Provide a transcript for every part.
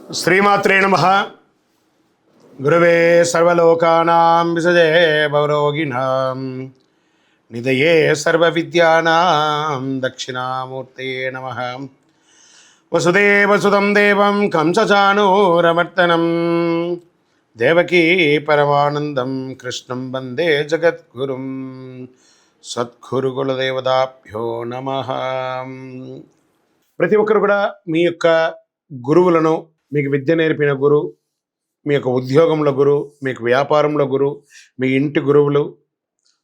శ్రీమాత్రే నమః. గురవే సర్వలోకానాం విసజే భవరోగిణాం నిధయే సర్వవిద్యానాం దక్షిణామూర్తయే నమః. వసుదేవసుతం దేవం కంసచానూరమర్దనం దేవకీ పరమానందం కృష్ణం వందే జగద్గురుం. సద్గురుకులదేవతాభ్యో నమః. ప్రతి ఒక్కరు కూడా మీ యొక్క గురువులను, మీకు విద్య నేర్పిన గురు, మీ యొక్క ఉద్యోగంలో గురు, మీకు వ్యాపారంలో గురు, మీ ఇంటి గురువులు,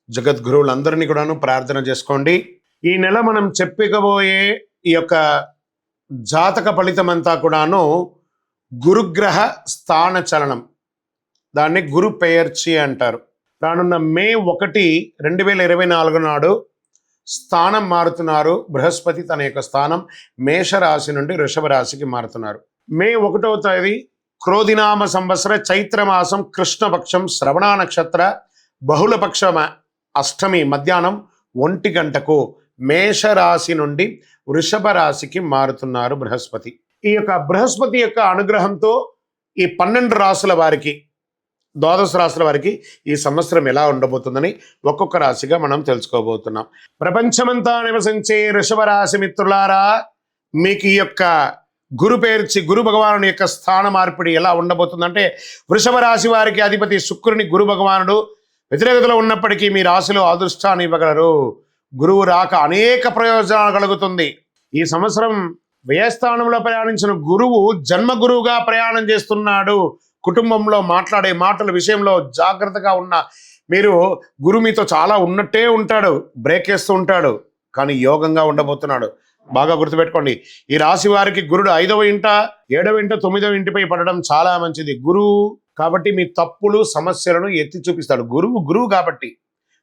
జగద్గురువులందరినీ కూడాను ప్రార్థన చేసుకోండి. ఈ నెల మనం చెప్పుకోబోయే ఈ యొక్క జాతక ఫలితం అంతా కూడాను గురుగ్రహ స్థాన చలనం, దాన్ని గురు పెయర్చి అంటారు. రానున్న మే 1, 2024 నాడు స్థానం మారుతున్నారు. బృహస్పతి తన యొక్క స్థానం మేషరాశి నుండి వృషభ రాశికి మారుతున్నారు. మే 1వ తేదీ క్రోధినామ సంవత్సర చైత్రమాసం కృష్ణపక్షం శ్రవణ నక్షత్ర బహుళపక్ష అష్టమి మధ్యాహ్నం 1 గంటకు మేషరాశి నుండి వృషభ రాశికి మారుతున్నారు బృహస్పతి. ఈ యొక్క బృహస్పతి యొక్క అనుగ్రహంతో ఈ 12 రాశుల వారికి, ద్వాదశ రాశుల వారికి ఈ సంవత్సరం ఎలా ఉండబోతుందని ఒక్కొక్క రాశిగా మనం తెలుసుకోబోతున్నాం. ప్రపంచమంతా నివసించే వృషభ రాశి మిత్రులారా, మీకు ఈ యొక్క గురు పేర్చి గురు భగవానుడి యొక్క స్థాన మార్పిడి ఎలా ఉండబోతుందంటే, వృషభ రాశి వారికి అధిపతి శుక్రుని గురు భగవానుడు వ్యతిరేకతలో ఉన్నప్పటికీ మీ రాశిలో అదృష్టాన్ని ఇవ్వగలరు. గురువు రాక అనేక ప్రయోజనాలు కలుగుతుంది. ఈ సంవత్సరం వ్యయస్థానంలో ప్రయాణించిన గురువు జన్మ గురువుగా ప్రయాణం చేస్తున్నాడు. కుటుంబంలో మాట్లాడే మాటల విషయంలో జాగ్రత్తగా ఉన్న మీరు, గురు మీతో చాలా ఉన్నట్టే ఉంటాడు, బ్రేక్ వేస్తూ ఉంటాడు, కానీ యోగంగా ఉండబోతున్నాడు. బాగా గుర్తుపెట్టుకోండి. ఈ రాశి వారికి గురుడు 5వ ఇంట, 7వ ఇంట, 9వ ఇంటిపై పడడం చాలా మంచిది. గురువు కాబట్టి మీ తప్పులు సమస్యలను ఎత్తి చూపిస్తాడు. గురువు కాబట్టి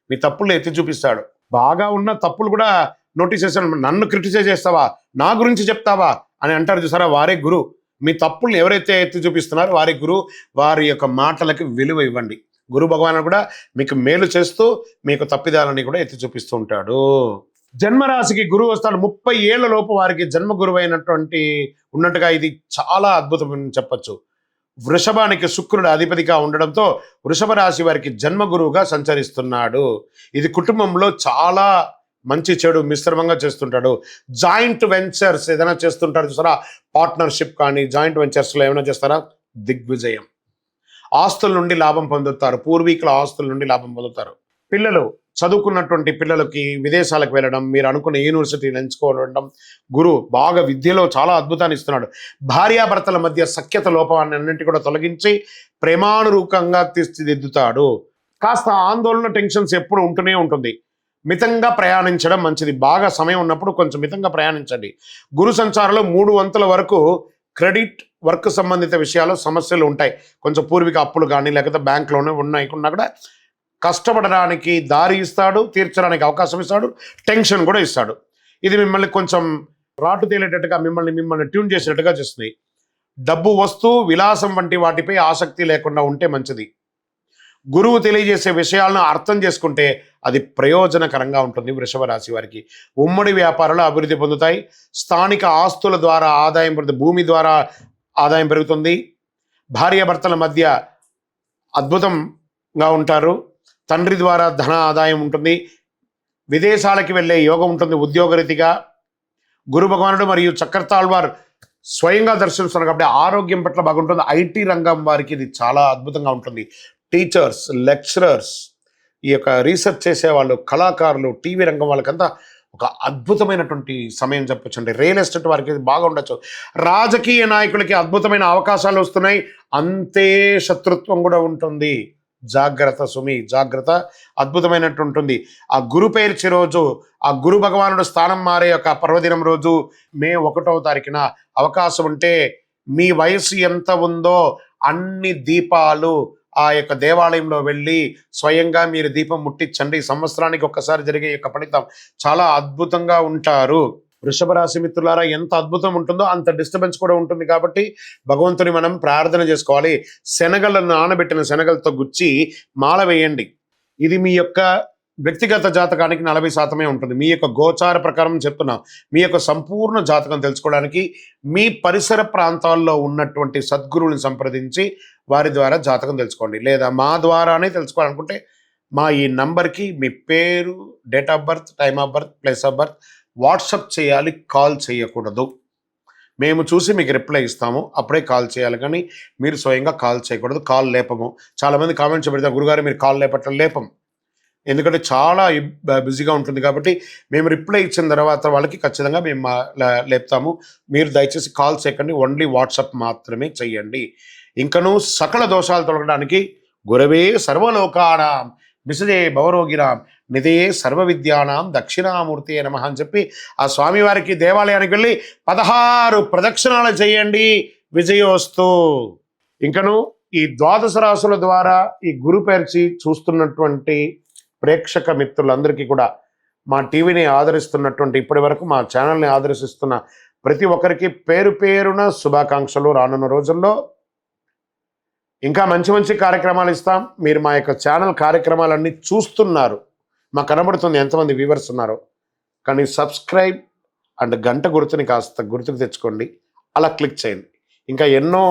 మీ తప్పులు ఎత్తి చూపిస్తాడు. బాగా ఉన్న తప్పులు కూడా నోటీస్ చేస్తాడు. నన్ను క్రిటిసైజ్ చేస్తావా, నా గురించి చెప్తావా అని అంటారు చూసారా, వారే గురు. మీ తప్పుల్ని ఎవరైతే ఎత్తి చూపిస్తున్నారో వారి గురువు. వారి యొక్క మాటలకి విలువ ఇవ్వండి. గురు భగవానుడు కూడా మీకు మేలు చేస్తూ మీకు తప్పిదాలని కూడా ఎత్తి చూపిస్తూ ఉంటాడు. జన్మరాశికి గురువు వస్తాడు. 30 ఏళ్ల లోపు వారికి జన్మ గురువు అయినటువంటి ఉన్నట్టుగా ఇది చాలా అద్భుతం అని చెప్పచ్చు. వృషభానికి శుక్రుడు అధిపతిగా ఉండడంతో వృషభ రాశి వారికి జన్మ గురువుగా సంచరిస్తున్నాడు. ఇది కుటుంబంలో చాలా మంచి చెడు మిశ్రమంగా చేస్తుంటాడు. జాయింట్ వెంచర్స్ ఏదైనా చేస్తుంటారు చూసారా, పార్ట్నర్షిప్ కానీ జాయింట్ వెంచర్స్లో ఏమైనా చేస్తారా, దిగ్విజయం. ఆస్తుల నుండి లాభం పొందుతారు. పూర్వీకుల ఆస్తుల నుండి లాభం పొందుతారు. పిల్లలు, చదువుకున్నటువంటి పిల్లలకి విదేశాలకు వెళ్ళడం, మీరు అనుకున్న యూనివర్సిటీని ఎంచుకోవడం, గురువు బాగా విద్యలో చాలా అద్భుతాన్ని ఇస్తున్నాడు. భార్యాభర్తల మధ్య సఖ్యత లోపాన్ని అన్నింటి కూడా తొలగించి ప్రేమానురూపంగా తీర్చిదిద్దుతాడు. కాస్త ఆందోళన, టెన్షన్స్ ఎప్పుడు ఉంటూనే ఉంటుంది. మితంగా ప్రయాణించడం మంచిది. బాగా సమయం ఉన్నప్పుడు కొంచెం మితంగా ప్రయాణించండి. గురు సంచారంలో 3 వంతుల వరకు క్రెడిట్, వర్క్ సంబంధిత విషయాల్లో సమస్యలు ఉంటాయి. కొంచెం పూర్వీక అప్పులు కానీ లేకపోతే బ్యాంకులోనే ఉన్నాయకున్నా కూడా కష్టపడడానికి దారి ఇస్తాడు, తీర్చడానికి అవకాశం ఇస్తాడు, టెన్షన్ కూడా ఇస్తాడు. ఇది మిమ్మల్ని కొంచెం రాటు తేలేటట్టుగా, మిమ్మల్ని ట్యూన్ చేసేటట్టుగా చేస్తుంది. డబ్బు, వస్తువు, విలాసం వంటి వాటిపై ఆసక్తి లేకుండా ఉంటే మంచిది. గురువు తెలియజేసే విషయాలను అర్థం చేసుకుంటే అది ప్రయోజనకరంగా ఉంటుంది. వృషభ రాశి వారికి ఉమ్మడి వ్యాపారాలు అభివృద్ధి పొందుతాయి. స్థానిక ఆస్తుల ద్వారా ఆదాయం పెరుగుతుంది. భూమి ద్వారా ఆదాయం పెరుగుతుంది. భార్యాభర్తల మధ్య అద్భుతంగా ఉంటారు. తండ్రి ద్వారా ధన ఆదాయం ఉంటుంది. విదేశాలకి వెళ్ళే యోగం ఉంటుంది. ఉద్యోగరీతిగా గురు భగవానుడు మరియు చక్రతాళ్వార్ స్వయంగా దర్శిస్తున్నారు కాబట్టి ఆరోగ్యం పట్ల బాగుంటుంది. ఐటీ రంగం వారికి ఇది చాలా అద్భుతంగా ఉంటుంది. టీచర్స్, లెక్చరర్స్, ఈ యొక్క రీసెర్చ్ చేసేవాళ్ళు, కళాకారులు, టీవీ రంగం వాళ్ళకంతా ఒక అద్భుతమైనటువంటి సమయం చెప్పొచ్చు అండి. రియల్ ఎస్టేట్ వారికి బాగా ఉండొచ్చు. రాజకీయ నాయకులకి అద్భుతమైన అవకాశాలు వస్తున్నాయి. అంతే శత్రుత్వం కూడా ఉంటుంది. జాగ్రత్త సుమి, జాగ్రత్త. అద్భుతమైనట్టు ఉంటుంది. ఆ గురు పేర్చి రోజు, ఆ గురు భగవానుడు స్థానం మారే యొక్క పర్వదినం రోజు మే 1వ తారీఖున అవకాశం ఉంటే మీ వయసు ఎంత ఉందో అన్ని దీపాలు ఆ యొక్క దేవాలయంలో వెళ్ళి స్వయంగా మీరు దీపం ముట్టించండి. సంవత్సరానికి ఒక్కసారి జరిగే యొక్క ఫలితం చాలా అద్భుతంగా ఉంటారు. వృషభ రాశి మిత్రులారా, ఎంత అద్భుతం ఉంటుందో అంత డిస్టర్బెన్స్ కూడా ఉంటుంది. కాబట్టి భగవంతుని మనం ప్రార్థన చేసుకోవాలి. శనగలను, నానబెట్టిన శనగలతో గుచ్చి మాల వేయండి. ఇది మీ యొక్క వ్యక్తిగత జాతకానికి 40% ఉంటుంది. మీ యొక్క గోచార ప్రకారం చెప్తున్నాం. మీ యొక్క సంపూర్ణ జాతకం తెలుసుకోవడానికి మీ పరిసర ప్రాంతాల్లో ఉన్నటువంటి సద్గురువుని సంప్రదించి వారి ద్వారా జాతకం తెలుసుకోండి. లేదా మా ద్వారానే తెలుసుకోవాలనుకుంటే మా ఈ నంబర్కి మీ పేరు, date of birth, time of birth, place of birth WhatsApp చేయాలి, కాల్ చేయకూడదు. మేము చూసి మీకు రిప్లై ఇస్తాము, అప్పుడే కాల్ చేయాలి, కానీ మీరు స్వయంగా కాల్ చేయకూడదు. కాల్ లేపము. చాలామంది కామెంట్స్ పెడతారు, గురుగారు మీరు కాల్ లేపట్లేదు. లేపం, ఎందుకంటే చాలా బిజీగా ఉంటుంది కాబట్టి మేము రిప్లై ఇచ్చిన తర్వాత వాళ్ళకి ఖచ్చితంగా మేము లేపుతాము. మీరు దయచేసి కాల్ చేయకండి, ఓన్లీ వాట్సాప్ మాత్రమే చెయ్యండి. ఇంకనూ సకల దోషాలు తొలగడానికి గురవే సర్వలోకానాం విసజే భవరోగినాం నిధయే సర్వ విద్యానాం దక్షిణామూర్తి నమః అని చెప్పి ఆ స్వామివారికి దేవాలయానికి వెళ్ళి 16 ప్రదక్షిణాలు చేయండి. విజయోస్తు. ఇంకను ఈ ద్వాదశ రాశుల ద్వారా ఈ గురు పేర్చి చూస్తున్నటువంటి ప్రేక్షక మిత్రులందరికీ కూడా, మా టీవీని ఆదరిస్తున్నటువంటి, ఇప్పటి వరకు మా ఛానల్ని ఆదరిస్తున్న ప్రతి ఒక్కరికి పేరు పేరున శుభాకాంక్షలు. రానున్న రోజుల్లో ఇంకా మంచి మంచి కార్యక్రమాలు ఇస్తాం. మీరు మా యొక్క ఛానల్ కార్యక్రమాలన్నీ చూస్తున్నారు, మాకు కనబడుతుంది ఎంతమంది వ్యూవర్స్ ఉన్నారో. కానీ సబ్స్క్రైబ్ అండ్ గంట గుర్తుని కాస్త గుర్తుకు తెచ్చుకోండి, అలా క్లిక్ చేయండి. ఇంకా ఎన్నో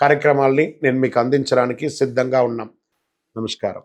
కార్యక్రమాల్ని నేను మీకు అందించడానికి సిద్ధంగా ఉన్నాం. నమస్కారం.